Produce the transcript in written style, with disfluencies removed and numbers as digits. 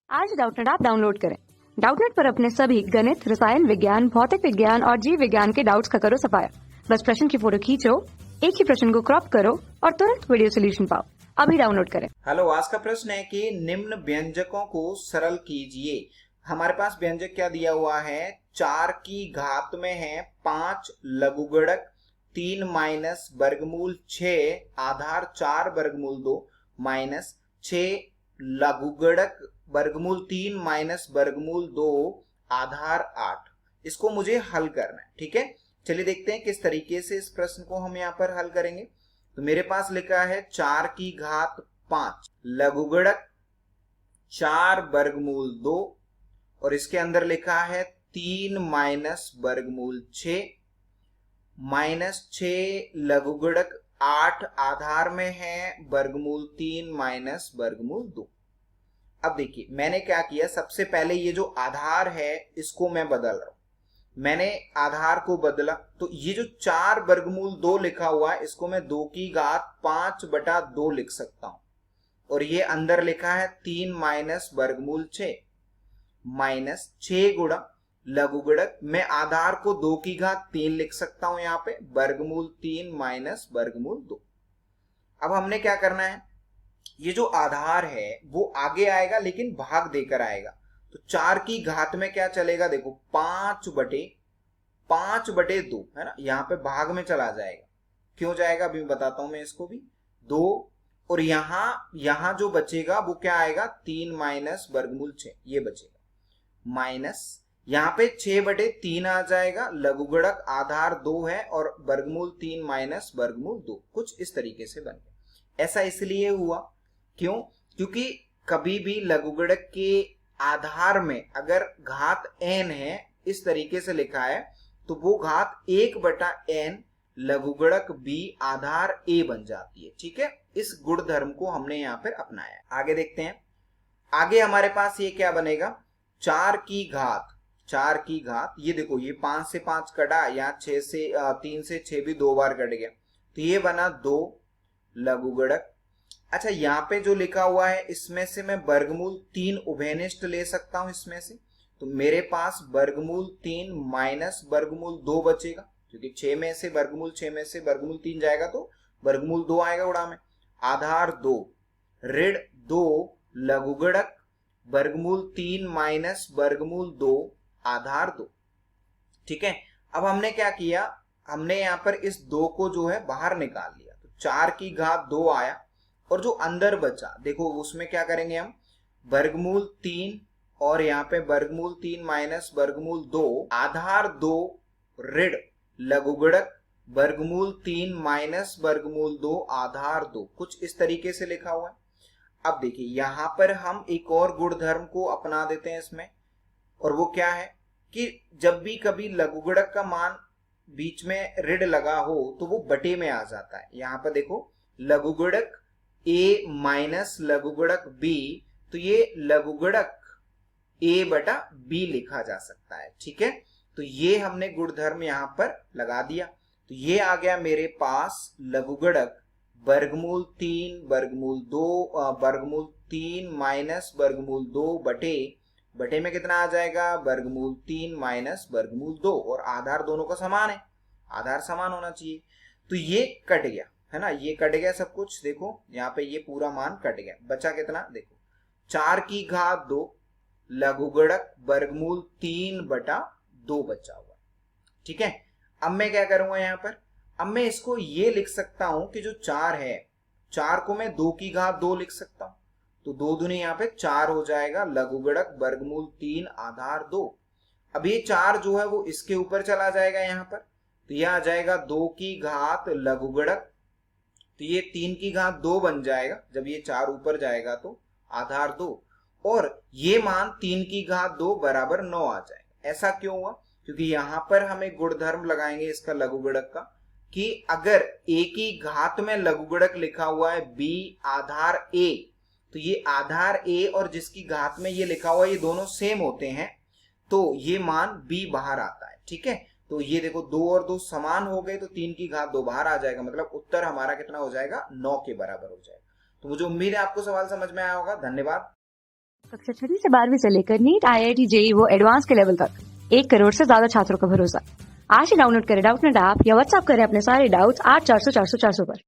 आज Doubtnut app download करें। Doubtnut पर अपने सभी गणित, रसायन विज्ञान, भौतिक विज्ञान और जीव विज्ञान के डाउट्स का करो सफाया। बस प्रश्न की फोटो खींचो, एक ही प्रश्न को क्रॉप करो और तुरंत वीडियो सोल्यूशन पाओ। अभी डाउनलोड करें। हेलो, आज का प्रश्न है कि निम्न व्यंजकों को सरल कीजिए। हमारे पास व्यंजक क्या दिया हुआ है? 4 की घात में है 5 लघुगणक 3 माइनस वर्गमूल 6 आधार 4 वर्गमूल 2 माइनस 6 लघुगणक वर्गमूल 3 माइनस वर्गमूल 2 आधार 8। इसको मुझे हल करना है। ठीक है, चलिए देखते हैं किस तरीके से इस प्रश्न को हम यहाँ पर हल करेंगे। तो मेरे पास लिखा है 4 की घात 5 लघुगणक 4 वर्गमूल 2 और इसके अंदर लिखा है 3 माइनस वर्गमूल 6 माइनस 6 लघुगणक 8 आधार में है वर्गमूल 3 माइनस वर्गमूल 2। अब देखिए मैंने क्या किया, सबसे पहले ये जो आधार है इसको मैं बदल रहा हूं। मैंने आधार को बदला तो ये जो 4 वर्गमूल 2 लिखा हुआ है इसको मैं 2 की घात 5/2 लिख सकता हूं और ये अंदर लिखा है 3 माइनस वर्गमूल 6 माइनस 6 गुणा लघुगणक, मैं आधार को 2 की घात 3 लिख सकता हूं यहाँ पे वर्गमूल 3 माइनस वर्गमूल 2। अब हमने क्या करना है, ये जो आधार है वो आगे आएगा लेकिन भाग देकर आएगा। तो 4 की घात में क्या चलेगा, देखो 5/2 है ना, यहाँ पे भाग में चला जाएगा। क्यों जाएगा अभी बताता हूं मैं इसको भी। 2 और यहां जो बचेगा वो क्या आएगा, 3 माइनस वर्गमूल 6 ये बचेगा माइनस यहाँ पे 6/3 आ जाएगा। लघुगणक आधार 2 है और वर्गमूल 3 माइनस वर्गमूल 2 कुछ इस तरीके से बन गया। ऐसा इसलिए हुआ क्यों, क्योंकि कभी भी लघुगणक के आधार में अगर घात n है इस तरीके से लिखा है तो वो घात 1/n लघुगणक b आधार a बन जाती है। ठीक है, इस गुणधर्म को हमने यहाँ पर अपनाया। आगे देखते हैं, आगे हमारे पास ये क्या बनेगा, 4 की घात ये देखो ये 5 से 5 कटा, यहाँ 6 से 3 से 6 भी 2 बार कट गया तो ये बना 2 लघुगणक। अच्छा, यहाँ पे जो लिखा हुआ है इसमें से मैं वर्गमूल 3 उभयनिष्ठ ले सकता हूं इसमें से, तो मेरे पास वर्गमूल 3 माइनस वर्गमूल 2 बचेगा क्योंकि 6 में से वर्गमूल 3 जाएगा तो वर्गमूल 2 आएगा उड़ा में। आधार 2 ऋण 2 लघुगणक वर्गमूल 3 माइनस वर्गमूल 2 आधार 2। ठीक है, अब हमने क्या किया, हमने यहाँ पर इस 2 को जो है बाहर निकाल लिया तो 4 की घात 2 आया और जो अंदर बचा देखो उसमें क्या करेंगे हम, वर्गमूल 3 और यहाँ पे वर्गमूल 3 माइनस वर्गमूल 2 आधार 2 ऋण लघुगणक वर्गमूल 3 माइनस वर्गमूल 2 आधार 2 कुछ इस तरीके से लिखा हुआ है। अब देखिए यहाँ पर हम एक और गुणधर्म को अपना देते हैं इसमें, और वो क्या है कि जब भी कभी लघुगणक का मान बीच में ऋण लगा हो तो वो बटे में आ जाता है। यहाँ पर देखो लघुगणक a माइनस लघुगणक b, तो ये लघुगणक a/b लिखा जा सकता है। ठीक है, तो ये हमने गुणधर्म यहाँ पर लगा दिया तो ये आ गया मेरे पास लघुगणक वर्गमूल 3 माइनस वर्गमूल 2 बटे में कितना आ जाएगा, वर्गमूल 3 माइनस वर्गमूल 2 और आधार दोनों का समान है, आधार समान होना चाहिए। तो ये कट गया है ना, ये कट गया सब कुछ। देखो यहाँ पे ये पूरा मान कट गया, बचा कितना, देखो 4 की घात 2 लघुगणक वर्गमूल 3/2 बचा हुआ। ठीक है, अब मैं क्या करूंगा यहाँ पर, अब मैं इसको ये लिख सकता हूं कि जो 4 है 4 को मैं 2 की घात 2 लिख सकता हूं तो 2 दूनी यहाँ पे 4 हो जाएगा लघुगणक वर्गमूल 3 आधार 2। अब ये 4 जो है वो इसके ऊपर चला जाएगा यहाँ पर तो यह आ जाएगा 2 की घात लघुगणक, तो ये 3 की घात 2 बन जाएगा जब ये 4 ऊपर जाएगा तो आधार 2, और ये मान 3 की घात 2 बराबर 9 आ जाएगा। ऐसा क्यों हुआ, क्योंकि यहां पर हम एक गुणधर्म लगाएंगे इसका लघुगणक का कि अगर a की घात में लघुगणक लिखा हुआ है b आधार a, तो ये आधार a और जिसकी घात में ये लिखा हुआ है ये दोनों सेम होते हैं तो ये मान b बाहर आता है। ठीक है, तो ये देखो 2 और 2 समान हो गए तो 3 की घात 2 बाहर आ जाएगा, मतलब उत्तर हमारा कितना हो जाएगा, 9 के बराबर हो जाएगा। तो मुझे उम्मीद है आपको सवाल समझ में आया होगा। धन्यवाद। कक्षा 6वीं से 12वीं से लेकर नीट, IIT, JEE वो एडवांस के लेवल तक 1 करोड़ से ज्यादा छात्रों का भरोसा। आज ही डाउनलोड करें डाउटनेट ऐप या व्हाट्सएप करें अपने सारे डाउट्स 8400 400 400 पर।